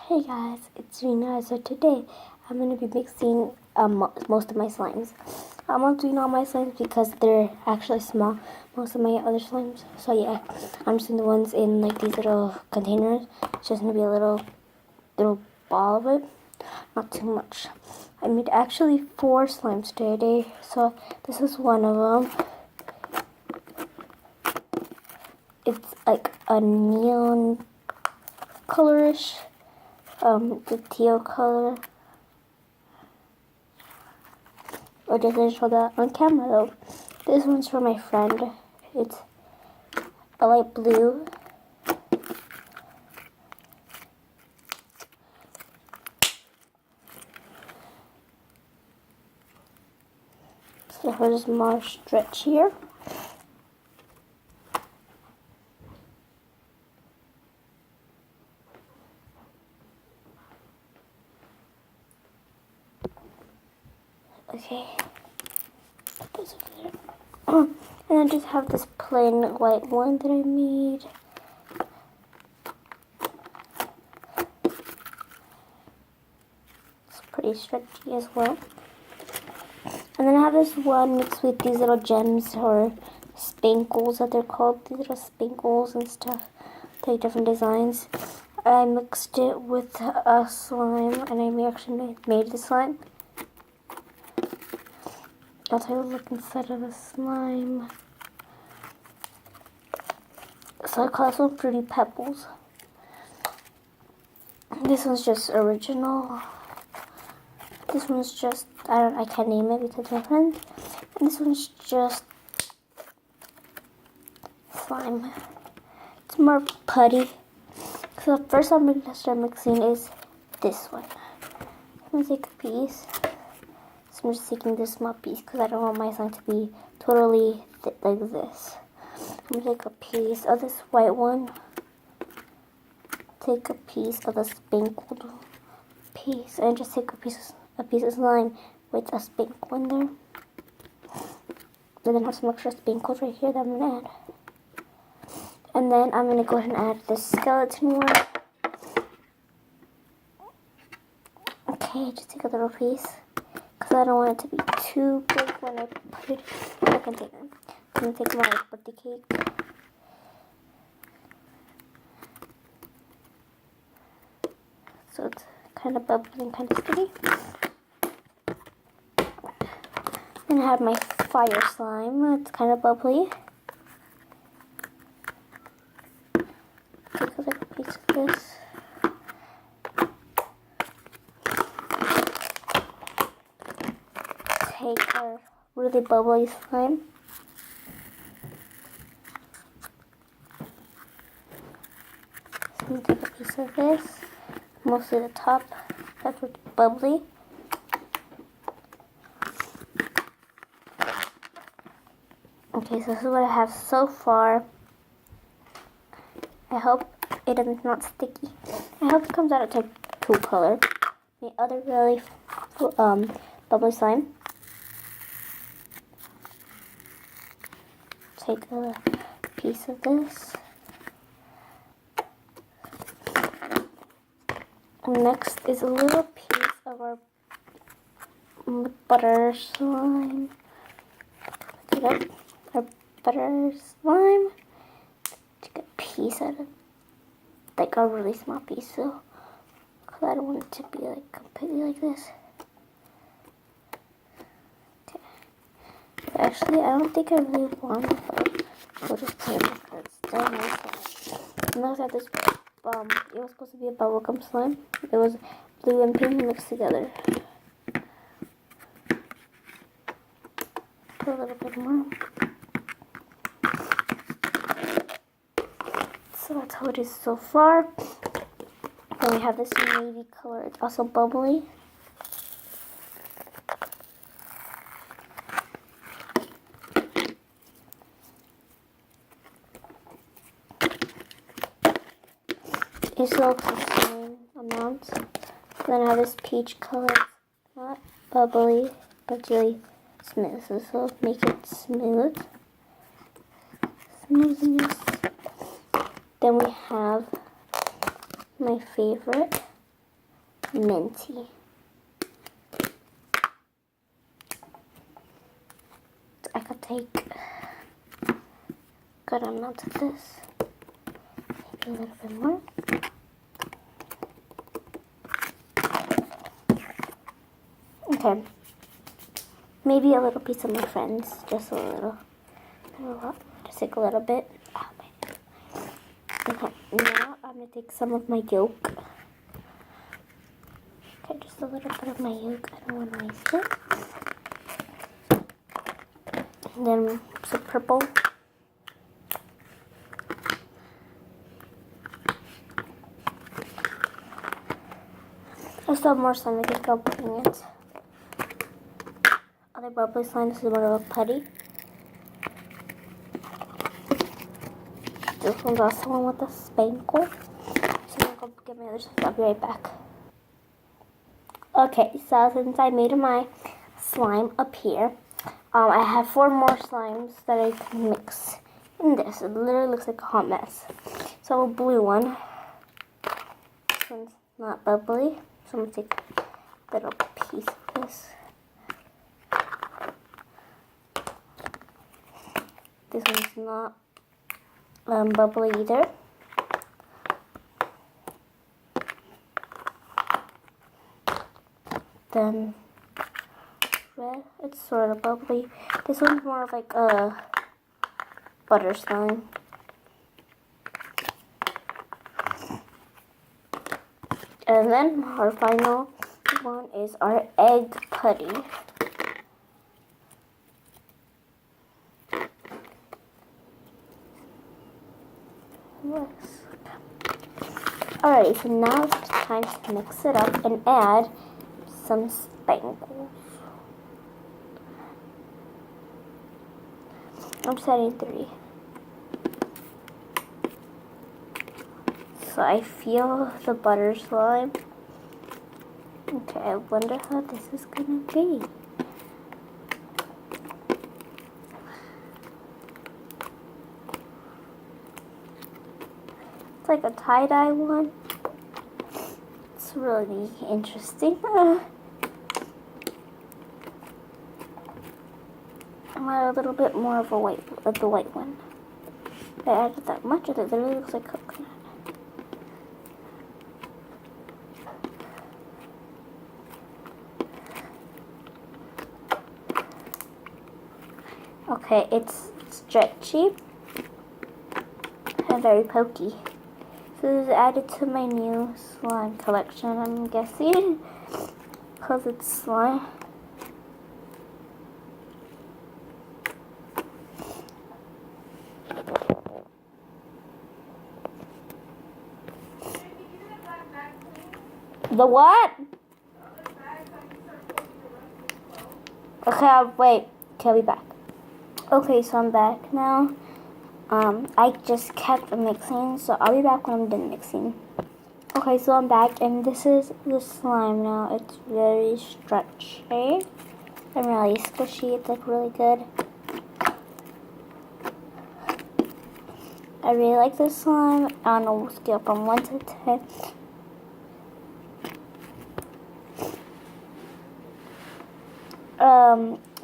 Hey guys, it's Rena. So today I'm going to be mixing most of my slimes. I'm not doing all my slimes because they're actually small, most of my other slimes. So yeah, I'm just doing the ones in like these little containers. It's just going to be a little ball of it, not too much. I made actually 4 slimes today, so this is one of them. It's like a neon colorish. The teal color. Or doesn't show that on camera though. This one's for my friend. It's a light blue. So here's more stretch here. Okay. Put this over there. And I just have this plain white one that I made. It's pretty stretchy as well. And then I have this one mixed with these little gems or spankles that they're called. These little spankles and stuff. Take different designs. I mixed it with a slime and I actually made the slime. I'll tell you the look inside of the slime. So I call this one Fruity Pebbles. This one's just original. This one's just, I can't name it because it's my friend. And this one's just slime. It's more putty. So the first I'm going to start mixing is this one. I'm going to take a piece. So I'm just taking this small piece because I don't want my slime to be totally thick like this. I'm going to take a piece of this white one. Take a piece of the spankled piece. And just take a piece of slime with a spankle in there. And then have some extra spankles right here that I'm going to add. And then I'm going to go ahead and add the skeleton one. Okay, just take a little piece. Because I don't want it to be too big when I put it in the container. I'm going to take my birthday cake. So it's kind of bubbly and kind of sticky. Then I have my fire slime. It's kind of bubbly. Take a little piece of this. Take a really bubbly slime. So I'm going to take a piece of this. Mostly the top. That's really bubbly. Okay, so this is what I have so far. I hope it isn't not sticky. I hope it comes out a type 2 color. The other really bubbly slime. Take a piece of this. And next is a little piece of our butter slime. Pick it up. Our butter slime. Take a piece out of, like a really small piece, so because I don't want it to be like completely like this. Okay. But actually, I don't think I really want it, but we'll just play with it because it's still nice. And then I have this it was supposed to be a bubblegum slime. It was blue and pink mixed together. Put a little bit more. So that's how it is so far. Then we have this navy color. It's also bubbly. It still looks the same amount. Then I have this peach color. It's not bubbly, but it's really smooth. So this will make it smooth. Smoothness. Then we have my favorite, minty. I could take a good amount of this. Maybe a little bit more. Okay. Maybe a little piece of my friend's. Just a little. Just take a little bit. Oh, okay, now I'm going to take some of my yolk. Okay, just a little bit of my yolk. I don't want to waste it. And then some purple. I still have more slime. I think I'll bring it. Other bubbly slime. This is more of a putty. This one's also one with a spankle. So I'm going to get my other stuff. I'll be right back. Okay, so since I made my slime up here, I have 4 more slimes that I can mix in this. It literally looks like a hot mess. So a blue one. This one's not bubbly. So I'm going to take a little piece of this. This one's not bubbly either. Then red, it's sort of bubbly. This one's more of like a butter slime. And then our final one is our egg putty. Alright, so now it's time to mix it up and add some spankles. I'm setting 3. So I feel the butter slime. Okay, I wonder how this is gonna be. It's like a tie-dye one. It's really interesting. I add a little bit more of the white one. I added that much of it. It really looks like coconut. Okay, it's stretchy and very pokey. So this is added to my new slime collection, I'm guessing, because it's slime. The what? Okay, wait. Okay, I'll be back. Okay, so I'm back now. I just kept mixing, so I'll be back when I'm done mixing. Okay, so I'm back, and this is the slime now. It's very stretchy and really squishy. It's like really good. I really like this slime on a scale from 1 to 10.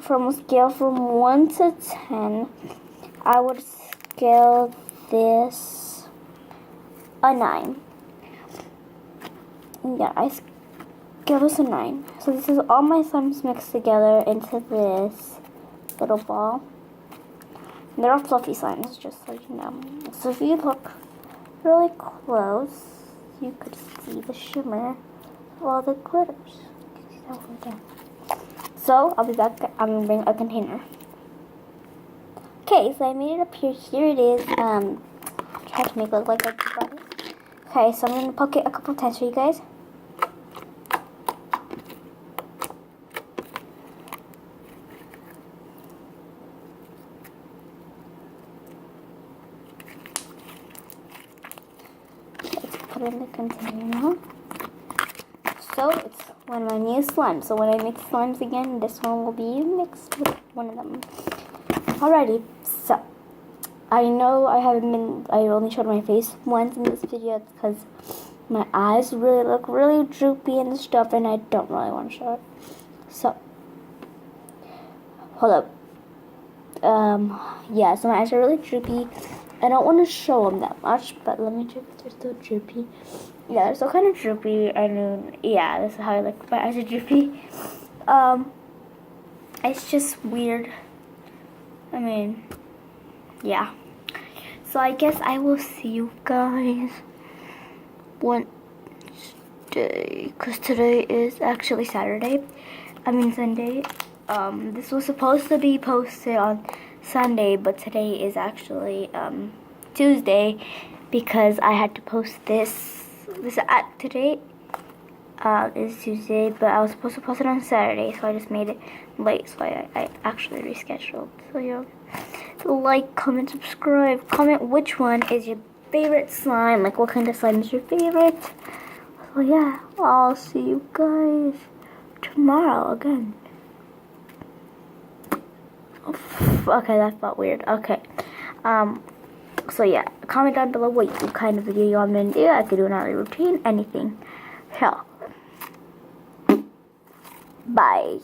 From a scale from 1 to 10, I would scale this a 9. Yeah, I scale this a 9. So this is all my slimes mixed together into this little ball. And they're all fluffy slimes, just so you know. So if you look really close, you could see the shimmer of all the glitters. You can see that one there. So, I'll be back. I'm going to bring a container. Okay, so I made it up here. Here it is. Try to make it look like I brought it. Okay, so I'm going to poke it a couple of times for you guys. Let's put it in the container now. So, it's one of my new slimes. So when I mix slimes again, this one will be mixed with one of them. Alrighty, so I know I only showed my face once in this video because my eyes really look really droopy and stuff, and I don't really want to show it. So, hold up. Yeah, so my eyes are really droopy. I don't want to show them that much, but let me check if they're still droopy. Yeah, they're still kind of droopy. I mean, yeah, this is how I look. My eyes are droopy. It's just weird. I mean, yeah. So I guess I will see you guys Wednesday, because today is actually Saturday. I mean Sunday. This was supposed to be posted on Sunday, but today is actually Tuesday, because I had to post this today is Tuesday, but I was supposed to post it on Saturday, so I just made it late, so I actually rescheduled. So yeah, so like, comment, subscribe, comment which one is your favorite slime, like what kind of slime is your favorite. So yeah, I'll see you guys tomorrow again. Okay, that felt weird. Okay. So yeah, comment down below what kind of video you want me to do. I could do another routine, anything. Hell. Bye.